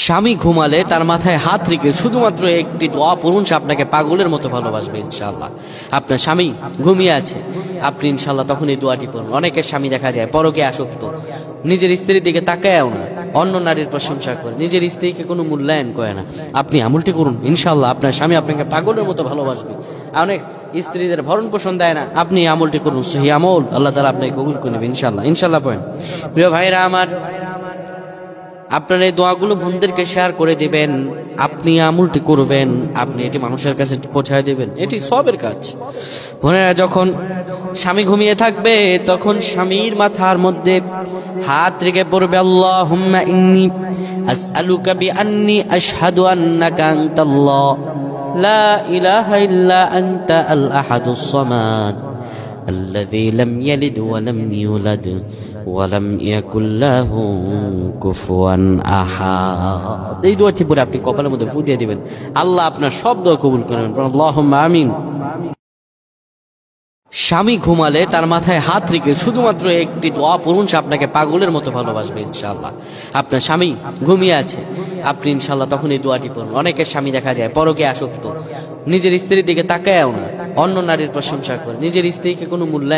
স্বামী ঘুমালে তার মাথায় হাত রেখে শুধুমাত্র একটি দোয়া পড়ুন, সে আপনাকে পাগলের মতো ভালোবাসবে ইনশাআল্লাহ। আপনার স্বামী ঘুমিয়ে আছে, আপনি ইনশাআল্লাহ তখন এই দোয়াটি পড়ুন। অনেকের স্বামী দেখা যায় পরকে আসক্ত, নিজের স্ত্রীর দিকে তাকায়ও না, অন্য নারীর প্রশংসা করে, নিজের স্ত্রীকে কোনো মূল্যায়ন করে না। আপনি আমলটি করুন, ইনশাআল্লাহ আপনার স্বামী আপনাকে পাগলের মতো ভালোবাসবে। অনেক স্ত্রীদের ভরণ পোষণ দেয় না, আপনি আমলটি করুন, সহি আমল, আল্লাহ তাআলা আপনাকে কবুল করে নেবে ইনশাআল্লাহ। ইনশাআল্লাহ পড়েন। প্রিয় ভাইরা আমার, আপনার এই দোয়াগুলো বোনদেরকে শেয়ার করে দিবেন, আপনি আমলটি করবেন, আপনি এটি মানুষের কাছে পৌঁছায় দেবেন, এটি সবের কাজ। বোনেরা, যখন স্বামী ঘুমিয়ে থাকবে তখন স্বামীর মাথার মধ্যে হাত রেখে পড়বে, আল্লাহুম্মা ইন্নী আসআলুকা বিআন্নী আশহাদু আন্নাকা আনতাল্লাহ লা ইলাহা ইল্লা আনতা আল আহাদুস সামাদ الذي لم يلد ولم يولد ولم يكن له كفوا احد। এই দোয়াটি পরে আপনি কপালের মধ্যে ফু দিয়ে দিবেন, আল্লাহ আপনার সব দোয়া কবুল করবেন। আল্লাহুম্মা আমিন। স্বামী ঘুমালে তার মাথায় হাত রেখে শুধুমাত্র একটি দোয়া পড়ুন, সে আপনাকে পাগলের মতো ভালোবাসবে ইনশাআল্লাহ। আপনার স্বামী ঘুমিয়ে আছে, আপনি ইনশাআল্লাহ তখন এই দোয়াটি পড়ুন। অনেকের স্বামী দেখা যায় পরকে আসক্ত, নিজের স্ত্রীর দিকে তাকায়ও না, অন্য নারীর প্রশংসা করে, নিজের স্ত্রীকে কোনো মূল্যায়ন